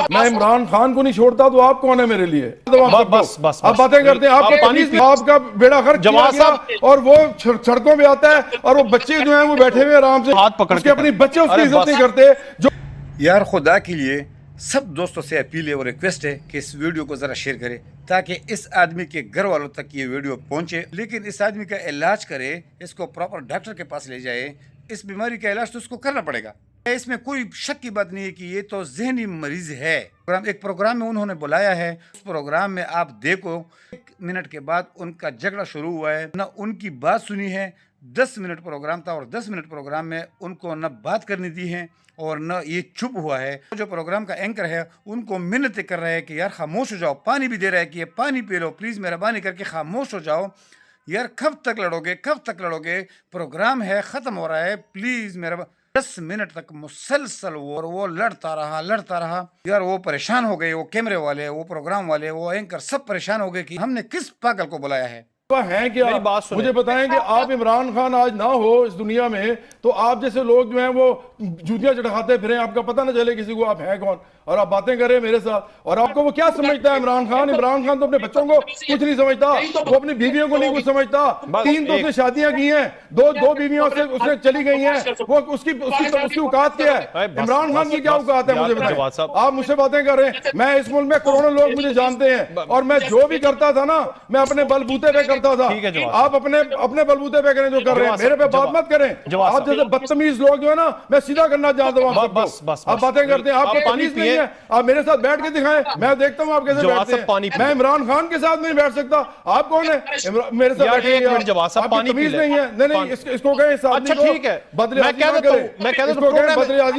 میں عمران خان کو نہیں چھوڑتا تو آپ کون ہے میرے لیے؟ بس آپ باتیں کرتے ہیں، آپ کا بیڑا غرق کیا گیا اور وہ سڑکوں پہ آتا ہے اور وہ بچے جو ہیں وہ بیٹھے ہوئے آرام سے، اس کے اپنے بچے اس کی عزت نہیں کرتے جو یار خدا کے لیے سب دوستوں سے اپیل ہے اور ریکویسٹ ہے کہ اس ویڈیو کو ذرا شیئر کرے تاکہ اس آدمی کے گھر والوں تک یہ ویڈیو پہنچے، لیکن اس آدمی کا علاج کرے، اس کو پراپر ڈاکٹر کے پاس لے جائے۔ اس بیماری کا علاج تو اس کو کرنا پڑے گا، اس میں کوئی شک کی بات نہیں ہے کہ یہ تو ذہنی مریض ہے۔ ایک پروگرام میں انہوں نے بلایا ہے، اس پروگرام میں آپ دیکھو 1 منٹ کے بعد ان کا جھگڑا شروع ہوا ہے، نہ ان کی بات سنی ہے۔ 10 منٹ پروگرام تھا اور 10 منٹ پروگرام میں ان کو نہ بات کرنی دی ہے اور نہ یہ چپ ہوا ہے۔ جو پروگرام کا اینکر ہے ان کو منتیں کر رہا ہے کہ یار خاموش ہو جاؤ، پانی بھی دے رہا ہے کہ یہ پانی پی لو، پلیز مہربانی کر کے خاموش ہو جاؤ۔ یار کب تک لڑو گے، کب تک لڑو گے؟ پروگرام ہے، ختم ہو رہا ہے، پلیز مہربانی۔ 10 منٹ تک مسلسل وہ لڑتا رہا۔ یار وہ پریشان ہو گئے، وہ کیمرے والے، وہ پروگرام والے، وہ اینکر سب پریشان ہو گئے کہ ہم نے کس پاگل کو بلایا ہے۔ ہیں کیا؟ مجھے بتائیں کہ آپ عمران خان آج نہ ہو اس دنیا میں تو آپ جیسے لوگ جو ہیں وہ جوتیاں چڑھاتے پھریں، آپ کا پتہ نہ چلے کسی کو آپ ہیں کون، اور آپ باتیں کریں میرے ساتھ۔ اور آپ کو وہ کیا سمجھتا ہے عمران خان؟ عمران خان تو اپنے بچوں کو کچھ نہیں سمجھتا، وہ اپنی بیویوں کو نہیں کچھ سمجھتا۔ 3 تو اس نے شادیاں کی ہیں، دو بیویوں سے اس نے چلی گئی ہیں، وہ اس کی اوقات کیا ہے؟ عمران خان کی کیا اوقات ہے مجھے بتائیں؟ آپ مجھ سے باتیں کر رہے ہیں، میں اس ملک میں کروڑوں لوگ مجھے جانتے ہیں اور میں جو بھی کرتا تھا نا میں اپنے بلبوتے پہ کرتا تھا۔ آپ اپنے بلبوتے پہ کریں جو کر رہے ہیں، میرے پہ بات مت کریں۔ آپ جیسے بدتمیز لوگ جو ہے نا میں سیدھا کرنا چاہتا ہوں آپ سب کو۔ آپ باتیں کرتے ہیں، آپ کو تمیز نہیں ہے، آپ میرے ساتھ بیٹھ کے دکھائیں، میں دیکھتا ہوں آپ کیسے بیٹھتے ہیں۔ میں عمران خان کے ساتھ نہیں بیٹھ سکتا، آپ کون ہیں میرے ساتھ بیٹھیں گے؟ آپ کی تمیز نہیں ہے۔ نہیں اس کو کہیں اس آدمی کو بدریازی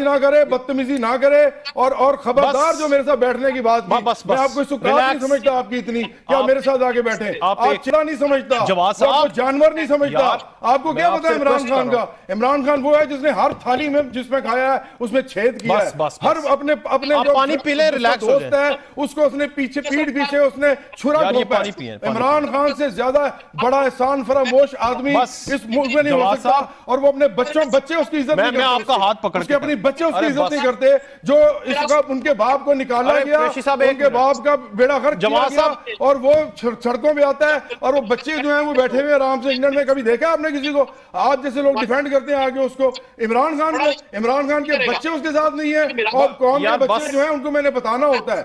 نہ کرے، بدتمیزی نہ کرے، اور خبردار جو میرے ساتھ بیٹھنے کی بات کی، میں آپ کو اس وقت نہیں سمجھتا آپ کی اتنی کیا میرے ساتھ آگے بیٹھیں۔ آپ چلا نہیں سمجھتا، آپ کو جانور نہیں سمجھتا۔ آپ کو کیا پتا ہے عمران خان کا؟ عمران خان وہ ہے جس نے ہر تھالی میں جس میں کھایا ہے اس میں چھید کیا ہے، ہر اپنے دوست ہے اس کو اس نے پیٹھ پیچھے اس نے چھرا گھونپا ہے۔ عمران خان سے زیادہ بڑا احسان فراموش آدمی اس ملک میں نہیں ہو سکتا، اور وہ اپنے بچے اس کی عزت نہیں کرتے، اس کے اپنے بچے اس کی عزت نہیں کرتے۔ جو اس کا ان کے باپ کو نکالا گیا، ان کے باپ کا بیڑا غرق کیا گیا اور وہ سڑکوں پہ آتا ہے اور وہ بچے جو ہیں وہ بیٹھے ہوئے آرام سے۔ انگلینڈ میں کبھی دیکھا آپ نے کسی کو؟ آپ جیسے لوگ ڈیفینڈ کرتے ہیں آگے اس کو، عمران خان کو۔ عمران خان کے بچے اس کے ساتھ نہیں ہیں اور قوم کے بچے جو ہیں ان کو میں نے بتانا ہوتا ہے۔